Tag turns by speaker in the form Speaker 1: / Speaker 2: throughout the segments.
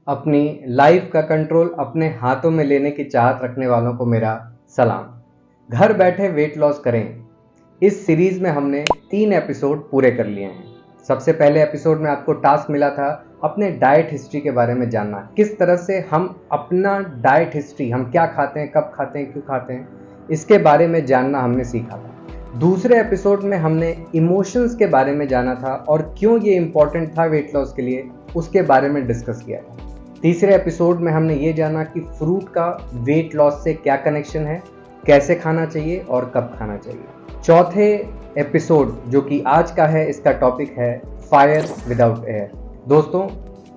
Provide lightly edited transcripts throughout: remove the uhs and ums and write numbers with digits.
Speaker 1: अपनी लाइफ का कंट्रोल अपने हाथों में लेने की चाहत रखने वालों को मेरा सलाम। घर बैठे वेट लॉस करें, इस सीरीज में हमने 3 एपिसोड पूरे कर लिए हैं। सबसे पहले एपिसोड में आपको टास्क मिला था अपने डाइट हिस्ट्री के बारे में जानना, किस तरह से हम अपना डाइट हिस्ट्री, हम क्या खाते हैं, कब खाते हैं, क्यों खाते हैं, इसके बारे में जानना हमने सीखा था। दूसरे एपिसोड में हमने इमोशंस के बारे में जाना था और क्यों ये इम्पोर्टेंट था वेट लॉस के लिए, उसके बारे में डिस्कस किया था। तीसरे एपिसोड में हमने ये जाना कि फ्रूट का वेट लॉस से क्या कनेक्शन है, कैसे खाना चाहिए और कब खाना चाहिए। चौथे एपिसोड जो कि आज का है, इसका टॉपिक है फायर विदाउट एयर। दोस्तों,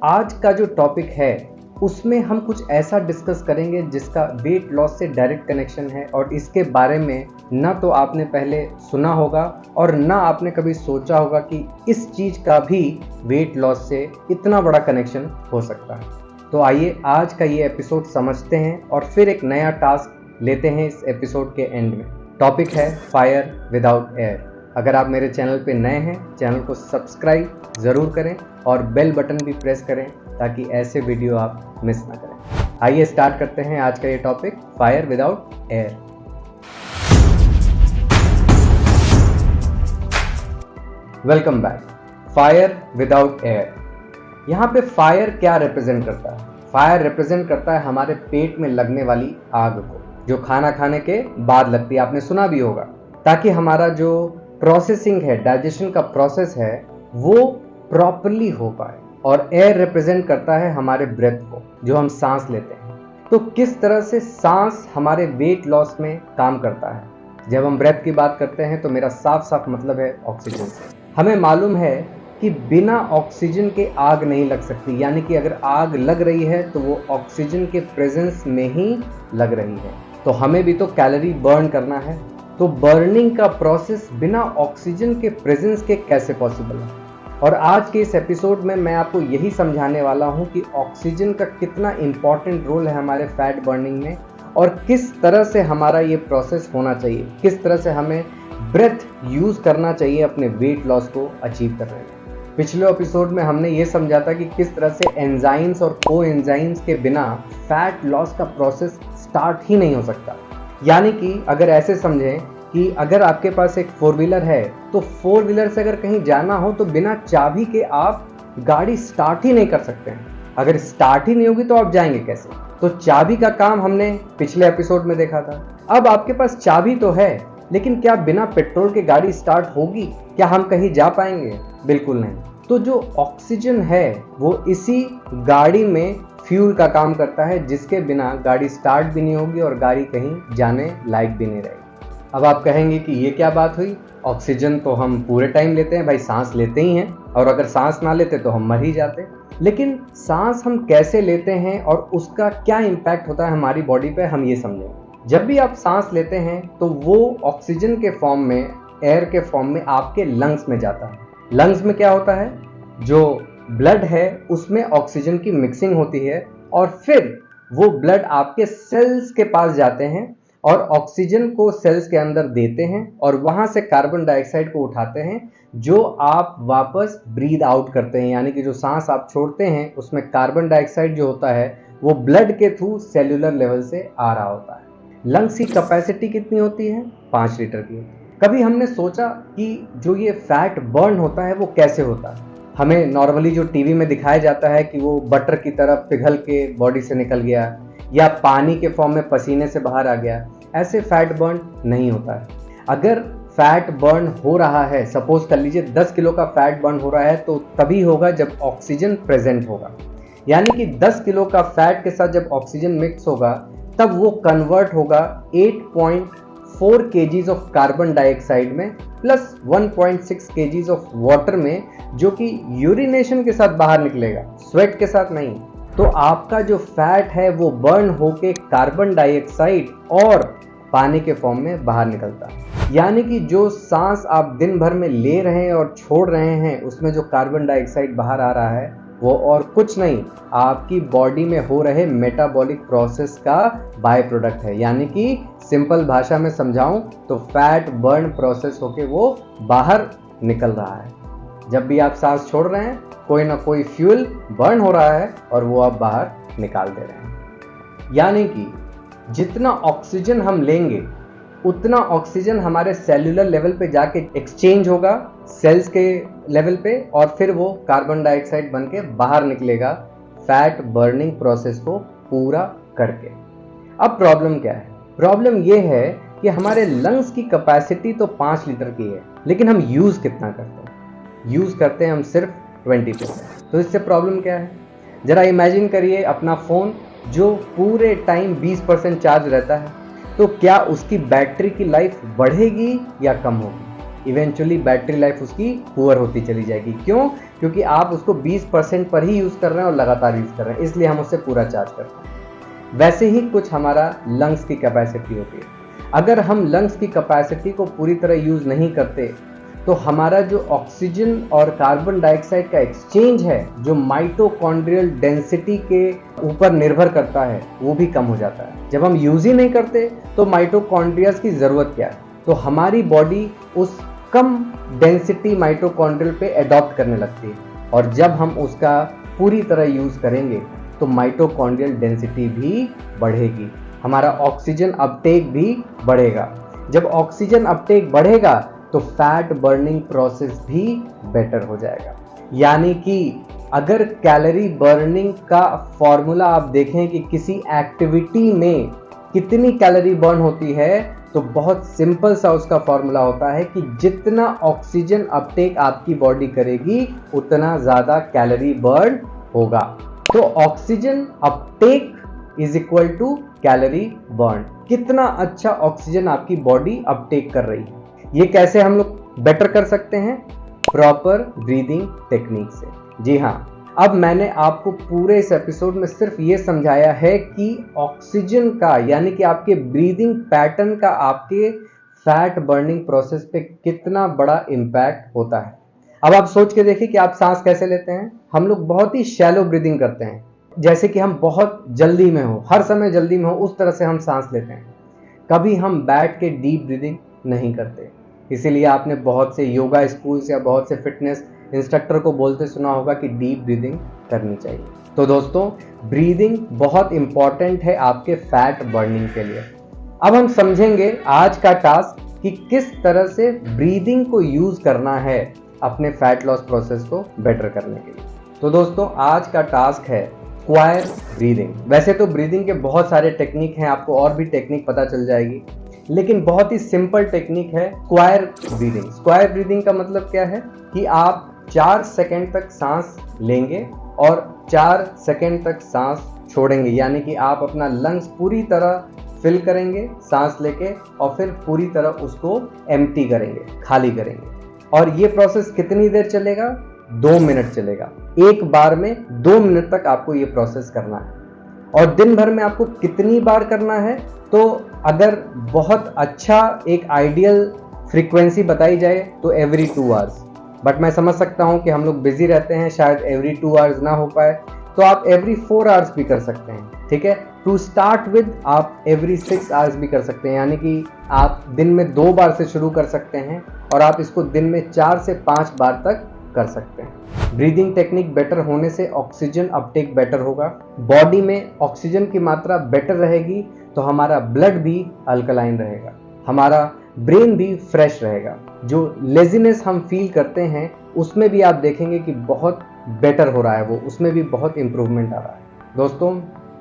Speaker 1: आज का जो टॉपिक है उसमें हम कुछ ऐसा डिस्कस करेंगे जिसका वेट लॉस से डायरेक्ट कनेक्शन है और इसके बारे में ना तो आपने पहले सुना होगा और ना आपने कभी सोचा होगा कि इस चीज़ का भी वेट लॉस से इतना बड़ा कनेक्शन हो सकता है। तो आइए आज का ये एपिसोड समझते हैं और फिर एक नया टास्क लेते हैं इस एपिसोड के एंड में। टॉपिक है फायर विदाउट एयर। अगर आप मेरे चैनल पे नए हैं, चैनल को सब्सक्राइब ज़रूर करें और बेल बटन भी प्रेस करें ताकि ऐसे वीडियो आप मिस ना करें। आइए स्टार्ट करते हैं आज का ये topic, fire without air. Welcome back. Fire without air, यहाँ पे फायर क्या रिप्रेजेंट करता है? फायर रिप्रेजेंट करता है हमारे पेट में लगने वाली आग को, जो खाना खाने के बाद लगती है। आपने सुना भी होगा, ताकि हमारा जो प्रोसेसिंग है, डाइजेशन का प्रोसेस है, वो प्रॉपरली हो पाए। और एयर रिप्रेजेंट करता है हमारे ब्रेथ को, जो हम सांस लेते हैं। तो किस तरह से सांस हमारे वेट लॉस में काम करता है? जब हम ब्रेथ की बात करते हैं तो मेरा साफ साफ मतलब है ऑक्सीजन से। हमें मालूम है कि बिना ऑक्सीजन के आग नहीं लग सकती, यानी कि अगर आग लग रही है तो वो ऑक्सीजन के प्रेजेंस में ही लग रही है। तो हमें भी तो कैलोरी बर्न करना है, तो बर्निंग का प्रोसेस बिना ऑक्सीजन के प्रेजेंस के कैसे पॉसिबल है? और आज के इस एपिसोड में मैं आपको यही समझाने वाला हूं कि ऑक्सीजन का कितना इंपॉर्टेंट रोल है हमारे फैट बर्निंग में और किस तरह से हमारा ये प्रोसेस होना चाहिए, किस तरह से हमें ब्रेथ यूज़ करना चाहिए अपने वेट लॉस को अचीव करने में। पिछले एपिसोड में हमने ये समझा था कि किस तरह से एंजाइम्स और को एंजाइम्स के बिना फैट लॉस का प्रोसेस स्टार्ट ही नहीं हो सकता। यानी कि अगर ऐसे समझें कि अगर आपके पास एक 4 व्हीलर है तो 4 व्हीलर से अगर कहीं जाना हो तो बिना चाबी के आप गाड़ी स्टार्ट ही नहीं कर सकते हैं। अगर स्टार्ट ही नहीं होगी तो आप जाएंगे कैसे? तो चाबी का काम हमने पिछले एपिसोड में देखा था। अब आपके पास चाबी तो है, लेकिन क्या बिना पेट्रोल के गाड़ी स्टार्ट होगी? क्या हम कहीं जा पाएंगे? बिल्कुल नहीं। तो जो ऑक्सीजन है वो इसी गाड़ी में फ्यूल का काम करता है, जिसके बिना गाड़ी स्टार्ट भी नहीं होगी और गाड़ी कहीं जाने लायक भी नहीं रहेगी। अब आप कहेंगे कि ये क्या बात हुई, ऑक्सीजन तो हम पूरे टाइम लेते हैं भाई, सांस लेते ही हैं, और अगर सांस ना लेते तो हम मर ही जाते। लेकिन सांस हम कैसे लेते हैं और उसका क्या इम्पैक्ट होता है हमारी बॉडी पे, हम ये समझेंगे। जब भी आप सांस लेते हैं तो वो ऑक्सीजन के फॉर्म में, एयर के फॉर्म में आपके लंग्स में जाता है। लंग्स में क्या होता है? जो ब्लड है उसमें ऑक्सीजन की मिक्सिंग होती है और फिर वो ब्लड आपके सेल्स के पास जाते हैं और ऑक्सीजन को सेल्स के अंदर देते हैं और वहां से कार्बन डाइऑक्साइड को उठाते हैं, जो आप वापस ब्रीद आउट करते हैं। यानी कि जो सांस आप छोड़ते हैं उसमें कार्बन डाइऑक्साइड जो होता है वो ब्लड के थ्रू सेल्यूलर लेवल से आ रहा होता है। लंग्स की कैपेसिटी कितनी होती है? 5 लीटर की। कभी हमने सोचा कि जो ये फैट बर्न होता है वो कैसे होता है? हमें नॉर्मली जो टीवी में दिखाया जाता है कि वो बटर की तरह पिघल के बॉडी से निकल गया या पानी के फॉर्म में पसीने से बाहर आ गया, ऐसे फैट बर्न नहीं होता है। अगर फैट बर्न हो रहा है, सपोज कर लीजिए 10 किलो का फैट बर्न हो रहा है, तो तभी होगा जब ऑक्सीजन प्रेजेंट होगा। यानी कि 10 किलो का फैट के साथ जब ऑक्सीजन मिक्स होगा तब वो कन्वर्ट होगा 8.4 kgs ऑफ कार्बन डाइऑक्साइड में प्लस 1.6 kgs ऑफ वाटर में, जो कि यूरिनेशन के साथ बाहर निकलेगा, स्वेट के साथ नहीं। तो आपका जो फैट है वो बर्न होके कार्बन डाइऑक्साइड और पानी के फॉर्म में बाहर निकलता है। यानी कि जो सांस आप दिन भर में ले रहे हैं और छोड़ रहे हैं, उसमें जो कार्बन डाइऑक्साइड बाहर आ रहा है वो और कुछ नहीं, आपकी बॉडी में हो रहे मेटाबॉलिक प्रोसेस का बाय प्रोडक्ट है। यानी कि सिंपल भाषा में समझाऊं तो फैट बर्न प्रोसेस होके वो बाहर निकल रहा है। जब भी आप सांस छोड़ रहे हैं कोई ना कोई फ्यूल बर्न हो रहा है और वो आप बाहर निकाल दे रहे हैं। यानी कि जितना ऑक्सीजन हम लेंगे उतना ऑक्सीजन हमारे सेल्यूलर लेवल पे जाके एक्सचेंज होगा सेल्स के लेवल पे, और फिर वो कार्बन डाइऑक्साइड बन के बाहर निकलेगा फैट बर्निंग प्रोसेस को पूरा करके। अब प्रॉब्लम क्या है? प्रॉब्लम ये है कि हमारे लंग्स की कैपेसिटी तो 5 लीटर की है, लेकिन हम यूज कितना करते हैं? यूज करते हैं हम सिर्फ 20%। तो इससे प्रॉब्लम क्या है? जरा इमेजिन करिए अपना फोन जो पूरे टाइम 20% चार्ज रहता है, तो क्या उसकी बैटरी की लाइफ बढ़ेगी या कम होगी? इवेंचुअली बैटरी लाइफ उसकी पुअर होती चली जाएगी। क्यों? क्योंकि आप उसको 20% पर ही यूज कर रहे हैं और लगातार यूज कर रहे हैं, इसलिए हम उससे पूरा चार्ज करते हैं। वैसे ही कुछ हमारा लंग्स की कैपेसिटी होती है। अगर हम लंग्स की कैपेसिटी को पूरी तरह यूज नहीं करते तो हमारा जो ऑक्सीजन और कार्बन डाइऑक्साइड का एक्सचेंज है, जो माइटोकॉन्ड्रियल डेंसिटी के ऊपर निर्भर करता है, वो भी कम हो जाता है। जब हम यूज ही नहीं करते तो माइटोकॉन्ड्रियाज की जरूरत क्या है? तो हमारी बॉडी उस कम डेंसिटी माइटोकॉन्ड्रियल पे अडॉप्ट करने लगती है, और जब हम उसका पूरी तरह यूज करेंगे तो माइटोकॉन्ड्रियल डेंसिटी भी बढ़ेगी, हमारा ऑक्सीजन अपटेक भी बढ़ेगा। जब ऑक्सीजन अपटेक बढ़ेगा तो फैट बर्निंग प्रोसेस भी बेटर हो जाएगा। यानी कि अगर कैलोरी बर्निंग का फॉर्मूला आप देखें कि किसी एक्टिविटी में कितनी कैलोरी बर्न होती है, तो बहुत सिंपल सा उसका फॉर्मूला होता है कि जितना ऑक्सीजन अपटेक आपकी बॉडी करेगी उतना ज़्यादा कैलोरी बर्न होगा। तो oxygen Uptake is equal to calorie burn. कितना अच्छा ऑक्सीजन आपकी बॉडी अपटेक कर रही है। ये कैसे हम लोग बेटर कर सकते हैं? प्रॉपर ब्रीदिंग टेक्निक से। जी हाँ, अब मैंने आपको पूरे इस एपिसोड में सिर्फ ये समझाया है कि ऑक्सीजन का, यानी कि आपके ब्रीदिंग पैटर्न का आपके फैट बर्निंग प्रोसेस पे कितना बड़ा इम्पैक्ट होता है। अब आप सोच के देखिए कि आप सांस कैसे लेते हैं। हम लोग बहुत ही शैलो ब्रीदिंग करते हैं, जैसे कि हम बहुत जल्दी में हो, हर समय जल्दी में हो, उस तरह से हम सांस लेते हैं। कभी हम बैठ के डीप ब्रीदिंग नहीं करते। इसीलिए आपने बहुत से योगा स्कूल्स या बहुत से फिटनेस इंस्ट्रक्टर को बोलते सुना होगा कि डीप ब्रीदिंग करनी चाहिए। तो दोस्तों, ब्रीदिंग बहुत इंपॉर्टेंट है आपके फैट बर्निंग के लिए। अब हम समझेंगे आज का टास्क कि किस तरह से ब्रीदिंग को यूज करना है अपने फैट लॉस प्रोसेस को बेटर करने के लिए। तो दोस्तों, आज का टास्क है स्क्वायर ब्रीदिंग। वैसे तो ब्रीदिंग के बहुत सारे टेक्निक हैं, आपको और भी टेक्निक पता चल जाएगी, लेकिन बहुत ही सिंपल टेक्निक है स्क्वायर ब्रीदिंग। स्क्वायर ब्रीदिंग का मतलब क्या है कि आप 4 सेकंड तक सांस लेंगे और 4 सेकंड तक सांस छोड़ेंगे। यानी कि आप अपना लंग्स पूरी तरह फिल करेंगे सांस लेके और फिर पूरी तरह उसको एम्प्टी करेंगे, खाली करेंगे। और ये प्रोसेस कितनी देर चलेगा? 2 मिनट चलेगा। एक बार में 2 मिनट तक आपको ये प्रोसेस करना है। और दिन भर में आपको कितनी बार करना है? तो अगर बहुत अच्छा एक आइडियल फ्रीक्वेंसी बताई जाए तो एवरी 2 आवर्स, बट मैं समझ सकता हूँ कि हम लोग बिजी रहते हैं, शायद एवरी 2 आवर्स ना हो पाए, तो आप एवरी 4 आवर्स भी कर सकते हैं। ठीक है, टू स्टार्ट विद आप एवरी 6 आवर्स भी कर सकते हैं। यानी कि आप दिन में 2 बार से शुरू कर सकते हैं और आप इसको दिन में 4 से 5 बार तक कर सकते हैं। ब्रीदिंग टेक्निक बेटर होने से ऑक्सीजन अपटेक बेटर होगा, बॉडी में ऑक्सीजन की मात्रा बेटर रहेगी, तो हमारा ब्लड भी अल्कलाइन रहेगा, हमारा ब्रेन भी फ्रेश रहेगा। जो लेजीनेस हम फील करते हैं उसमें भी आप देखेंगे कि बहुत बेटर हो रहा है, वो उसमें भी बहुत इंप्रूवमेंट आ रहा है। दोस्तों,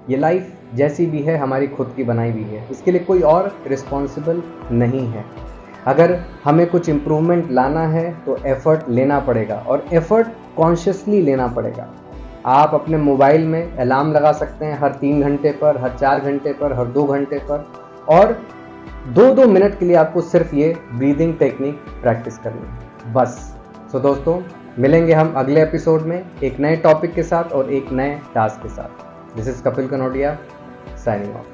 Speaker 1: ये लाइफ जैसी भी है हमारी खुद की बनाई हुई है, इसके लिए कोई और रिस्पॉन्सिबल नहीं है। अगर हमें कुछ इम्प्रूवमेंट लाना है तो एफर्ट लेना पड़ेगा, और एफर्ट कॉन्शियसली लेना पड़ेगा। आप अपने मोबाइल में अलार्म लगा सकते हैं हर 3 घंटे पर, हर 4 घंटे पर, हर 2 घंटे पर, और 2-2 मिनट के लिए आपको सिर्फ ये ब्रीदिंग टेक्निक प्रैक्टिस करनी है, बस। सो दोस्तों, मिलेंगे हम अगले एपिसोड में एक नए टॉपिक के साथ और एक नए टास्क के साथ। This is Kapil Kanodia, signing off.